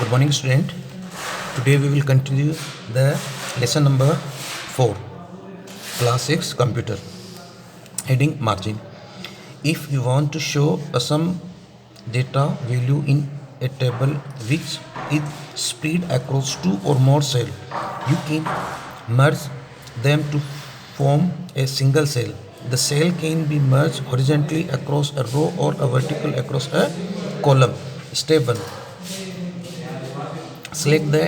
Good morning, student. Today we will continue the lesson number 4, class 6 computer. Heading margin. If you want to show some data value in a table which is spread across two or more cells, you can merge them to form a single cell. The cell can be merged horizontally across a row or a vertical across a column. Step 1. Select the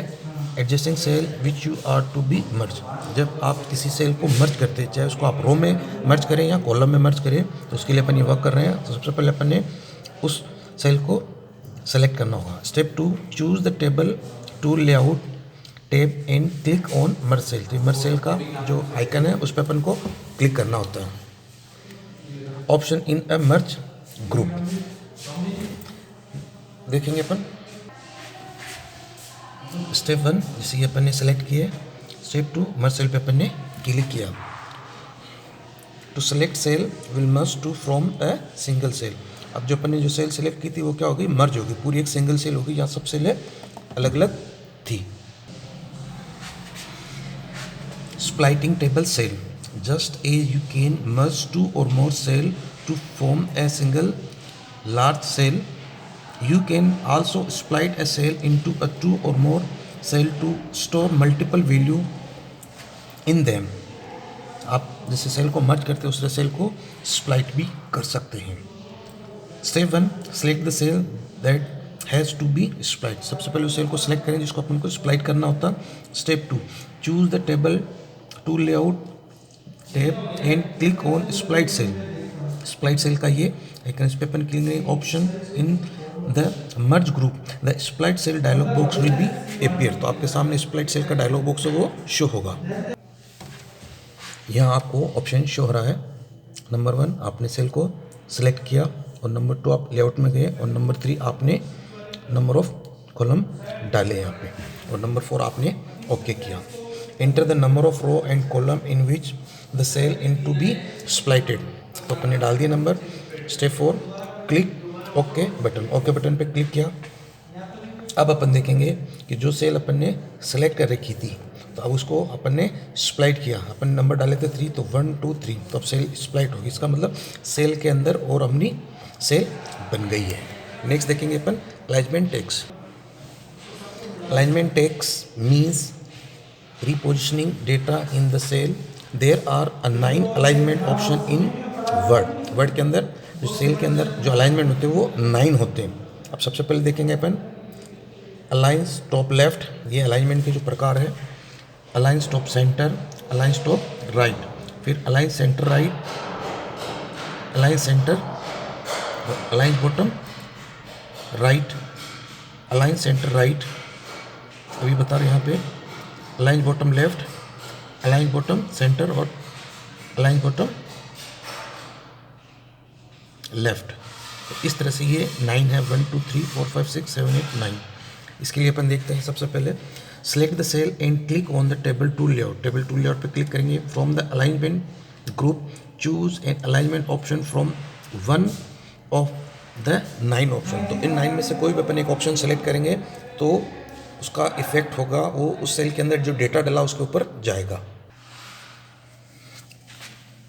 adjusting cell which you are to be merge. जब आप किसी cell को मर्ज करते हैं, चाहे उसको आप रो में मर्ज करें या कॉलम में मर्ज करें, तो उसके लिए अपन ये वर्क कर रहे हैं. तो सबसे पहले अपन ने उस सेल को सेलेक्ट करना होगा. Step 2, choose the table to layout tab and click on merge cell. तो मर्ज सेल का जो आइकन है उस पर अपन को क्लिक करना होता है. Option in a merge group देखेंगे अपन. स्टेप 1 जैसे कि अपन ने सेलेक्ट किए. स्टेप 2, मर्ज सेल पे अपन ने क्लिक किया. Two select cell will merge to from a single cell. अब जो अपन ने जो सेल सेलेक्ट की थी वो क्या होगी, मर्ज होगी, पूरी एक सिंगल सेल होगी. यहाँ सब सेलें अलग अलग थी. Splitting table cell. Just as you can merge two or more cell to form a single large cell, you can also split a cell into a two or more cell to store multiple value in them. आप जैसे cell को मर्ज करते हैं उससे cell को स्प्लाइट भी कर सकते हैं. Step 1, select the cell that has to be split. सबसे पहले उस सेल को सेलेक्ट करें जिसको अपन को स्प्लाइट करना होता है. Step 2, choose the table to layout tab and click on split cell. Split cell का ये आइकन, इस पर अपन क्लिक करेंगे. Option in the merge group the split cell dialog box will be appear. तो आपके सामने स्प्लाइट सेल का डायलॉग बॉक्स है वो शो होगा. यहाँ आपको ऑप्शन शो हो रहा है. नंबर 1 आपने सेल को सिलेक्ट किया, और नंबर 2 आप लेआउट में गए, और नंबर 3 आपने नंबर ऑफ कॉलम डाले यहाँ पे, और नंबर 4 आपने ओके किया. Enter the number of row and column in which the cell in to be splitted. तो अपन ने डाल दिया number. Step 4, click okay button. Okay button पे क्लिक किया. अब अपन देखेंगे कि जो सेल अपन ने सेलेक्ट कर रखी थी, तो अब उसको अपन ने स्प्लाइट किया. अपन नंबर डाले थे 3, तो 1 2 3, तो अब सेल स्प्लाइट होगी. इसका मतलब सेल के अंदर और अपनी सेल बन गई है. नेक्स्ट देखेंगे अपन alignment text. Alignment text means repositioning data in the cell. There are 9 alignment option in word. Word के अंदर जो सेल के अंदर जो अलाइनमेंट होते हैं वो 9 होते हैं. अब सबसे पहले देखेंगे अपन अलाइंस टॉप लेफ्ट. ये अलाइनमेंट के जो प्रकार है. Aligns top centre, aligns top right, फिर aligns centre right, aligns centre, aligns bottom right, aligns centre right. अभी बता रहे यहाँ पे aligns bottom left, aligns bottom centre और अलाइंस बॉटम लेफ्ट. तो इस तरह से ये 9 है. 1 2 3 4 5 6 7 8 9. इसके लिए अपन देखते हैं. सबसे पहले select the cell and click on the table to layout. Table to layout पे क्लिक करेंगे. From the alignment group choose an alignment option from one of the 9 option. तो इन 9 में से कोई भी अपन एक ऑप्शन सेलेक्ट करेंगे तो उसका इफेक्ट होगा, वो उस सेल के अंदर जो डेटा डला उसके ऊपर जाएगा.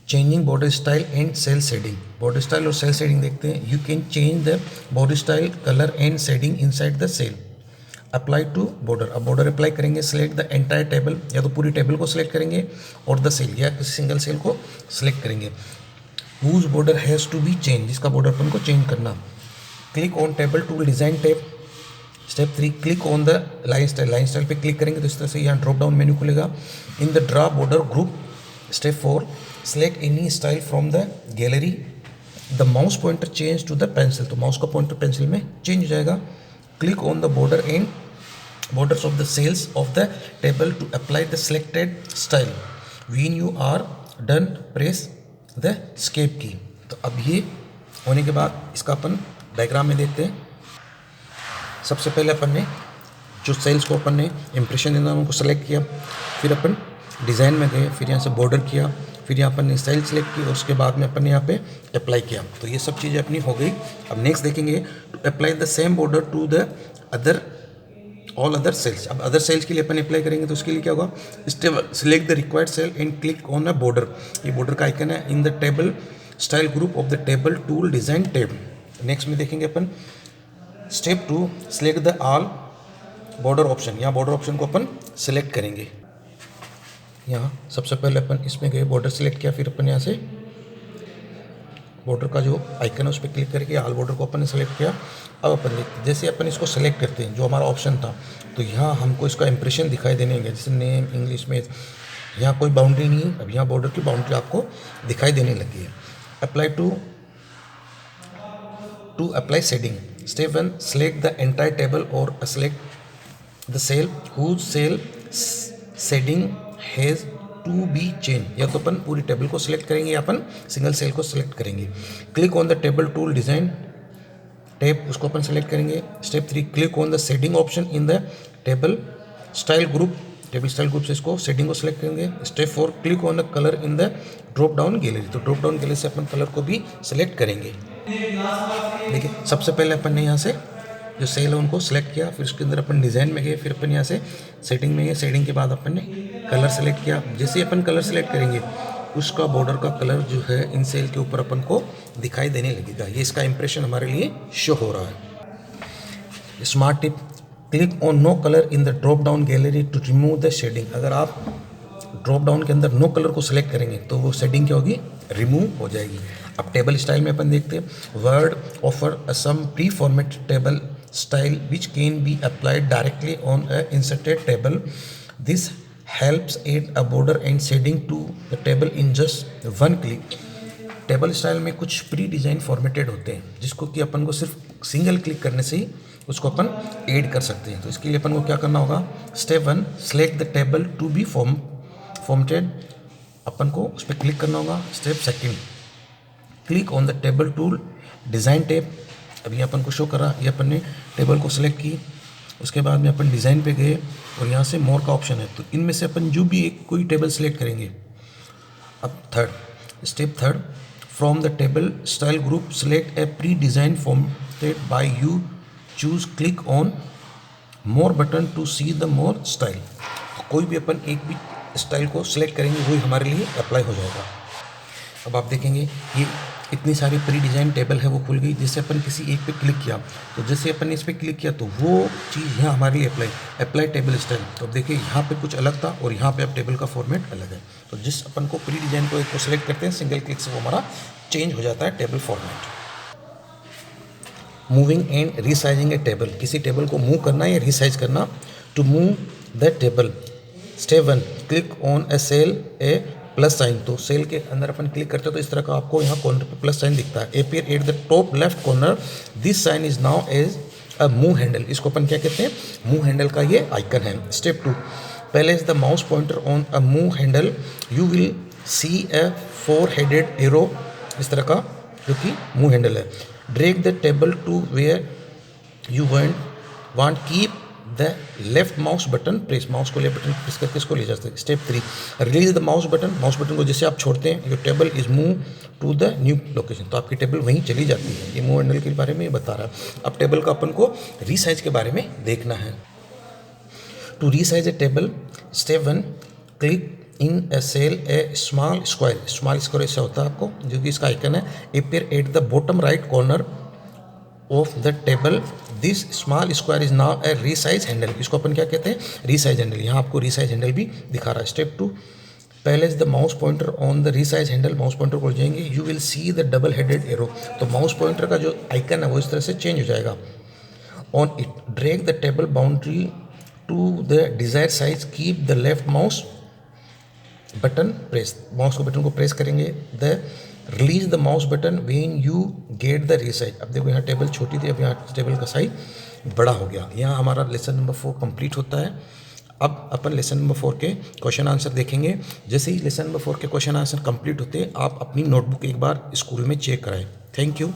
Changing border style and cell shading. Border style और सेल शेडिंग देखते हैं. You can change the border style, colour and shading inside the cell. Apply to border. अब बॉर्डर अप्लाई करेंगे. Select the entire table. या तो पूरी table को select करेंगे, और द सेल या किसी सिंगल सेल को सिलेक्ट करेंगे. Whose border has to be change. जिसका बॉर्डर अपन को चेंज करना. Click on table to design tab. Step 3, click on the line style. Line style पे क्लिक करेंगे तो इस तरह से यहाँ ड्रॉप डाउन मेन्यू खुलेगा. In the draw border group. Step 4, select any style from the gallery. The mouse pointer change to the pencil. तो mouse का पॉइंटर पेंसिल में चेंज हो जाएगा. Click on the border and borders of the cells of the table to apply the selected style. When you are done, press the escape key. तो अब ये होने के बाद इसका अपन डायग्राम में देखते हैं. सबसे पहले अपन ने जो सेल्स को अपन ने इम्प्रेशन देना उनको सेलेक्ट किया. फिर अपन डिज़ाइन में गए, फिर यहाँ से बॉर्डर किया, फिर यहाँ अपन ने स्टाइल सेलेक्ट की, और उसके बाद में अपन ने यहाँ पे अप्लाई किया. तो ये सब चीज़ें अपनी हो गई. अब नेक्स्ट देखेंगे to apply the same border to the other all other cells. अब अदर सेल्स के लिए अपन अप्लाई करेंगे तो उसके लिए क्या होगा, step select the required cell and click on a border. ये बॉर्डर का आइकन है in the table style group of the table tool design tab. Next में देखेंगे अपन step 2 select the all border option. यहाँ बॉर्डर ऑप्शन को अपन select करेंगे। यहाँ सबसे पहले अपन इसमें गए, बॉर्डर सिलेक्ट किया, फिर अपन यहाँ से बॉर्डर का जो आइकन है उस पर क्लिक करके ऑल बॉर्डर को अपन ने सेलेक्ट किया। अब अपन देखते जैसे अपन इसको सेलेक्ट करते हैं, जो हमारा ऑप्शन था, तो यहाँ हमको इसका इंप्रेशन दिखाई देने लगे, जैसे नेम इंग्लिश में। यहाँ कोई बाउंड्री नहीं है, अब यहाँ बॉर्डर की बाउंड्री आपको दिखाई देने लगी है। Apply to apply shading. Step 1 select the entire table or select the cell whose cell shading has to be change. या तो अपन पूरी टेबल को सिलेक्ट करेंगे या अपन सिंगल सेल को सिलेक्ट करेंगे। Click on the table tool design tab, उसको अपन सेलेक्ट करेंगे। Step 3 click on the shading option in the table style group. Table style group से इसको शेडिंग को सिलेक्ट करेंगे। Step 4 click on the colour in the drop down gallery. तो drop down gallery से अपन colour को भी select करेंगे। देखिए सबसे पहले अपन ने यहाँ से जो सेल है उनको सेलेक्ट किया, फिर उसके अंदर अपन डिज़ाइन में गए, फिर अपन यहाँ से सेटिंग में गए। सेटिंग के बाद अपन ने कलर सेलेक्ट किया। जैसे ही अपन कलर सेलेक्ट करेंगे उसका बॉर्डर का कलर जो है इन सेल के ऊपर अपन को दिखाई देने लगेगा। ये इसका इंप्रेशन हमारे लिए शो हो रहा है। Smart tip, click on no colour in the drop down gallery to remove the shading. अगर आप ड्रॉप डाउन के अंदर नो कलर को सिलेक्ट करेंगे तो वो शेडिंग क्या होगी, रिमूव हो जाएगी। अब टेबल स्टाइल में अपन देखते हैं Word offer some pre formatted table style which can be applied directly on a inserted table. This helps add a border and shading to the table in just one click. Table style में कुछ pre design formatted होते हैं जिसको कि अपन को सिर्फ single click करने से ही उसको अपन ऐड कर सकते हैं। तो इसके लिए अपन को क्या करना होगा, step 1 select the table to be formatted, अपन को उस पर क्लिक करना होगा। Step 2 click on the table tool design tab. अभी अपन को शो कर रहा, ये अपन ने टेबल को सिलेक्ट की, उसके बाद में अपन डिज़ाइन पे गए और यहाँ से मोर का ऑप्शन है, तो इनमें से अपन जो भी एक कोई टेबल सिलेक्ट करेंगे। अब step 3 from the table style group select a pre design formatted by you, choose click on more button to see the more style. तो कोई भी अपन एक भी स्टाइल को सिलेक्ट करेंगे वही हमारे लिए अप्लाई हो जाएगा। अब आप देखेंगे ये इतनी सारी प्री डिज़ाइन टेबल है वो खुल गई। जैसे अपन किसी एक पे क्लिक किया तो जैसे अपन ने इस पर क्लिक किया तो वो चीज़ यहाँ हमारे लिए अप्लाई टेबल स्टाइल। तो अब देखिए यहाँ पे कुछ अलग था और यहाँ पे अब टेबल का फॉर्मेट अलग है। तो जिस अपन को प्री डिज़ाइन को एक को सिलेक्ट करते हैं सिंगल क्लिक से वो हमारा चेंज हो जाता है table format. Moving and resizing a table, किसी टेबल को मूव करना या रीसाइज करना। To move the table, step 1 click on a cell a plus sign. तो सेल के अंदर अपन क्लिक करते हैं तो इस तरह का आपको यहाँ कॉर्नर पे प्लस साइन दिखता है। Appear at the top left corner, this sign is now as a move handle. इसको अपन क्या कहते हैं, मूव हैंडल का ये आइकन है। Step 2 place the mouse pointer on a move handle, you will see a 4 headed arrow, इस तरह का जो कि मूव हैंडल है। Drag the table to where you want keep the left mouse button press, mouse को left button press करके इसको ले जा सकते हैं। Step 3 release the mouse button को जैसे आप छोड़ते हैं your table is move to the new location, तो आपकी टेबल वहीं चली जाती है। ये मूव हैंडल के बारे में बता रहा है। अब टेबल का अपन को रीसाइज के बारे में देखना है। To resize a table, step 1 click in a cell a small square ऐसा होता है आपको जो कि इसका आइकन है। Appear at the bottom right corner of the table, this small square is now a resize handle. इसको अपन क्या कहते हैं, रीसाइज हैंडल। यहाँ आपको रीसाइज हैंडल भी दिखा रहा है। Step 2 place the mouse pointer on the resize handle, mouse pointer को जाएंगे, you will see the double headed arrow. तो माउस पॉइंटर का जो आइकन है वो इस तरह से चेंज हो जाएगा। On it drag the table boundary to the desire size, keep the left mouse button press, mouse को बटन को प्रेस करेंगे। The release the mouse button when you get the resize. अब देखो यहाँ टेबल छोटी थी, अब यहाँ टेबल का साइज बड़ा हो गया। यहाँ हमारा लेसन नंबर 4 कंप्लीट होता है। अब अपन लेसन नंबर 4 के क्वेश्चन आंसर देखेंगे। जैसे ही लेसन नंबर 4 के क्वेश्चन आंसर कंप्लीट होते हैं आप अपनी नोटबुक एक बार स्कूल में चेक कराएं। Thank you.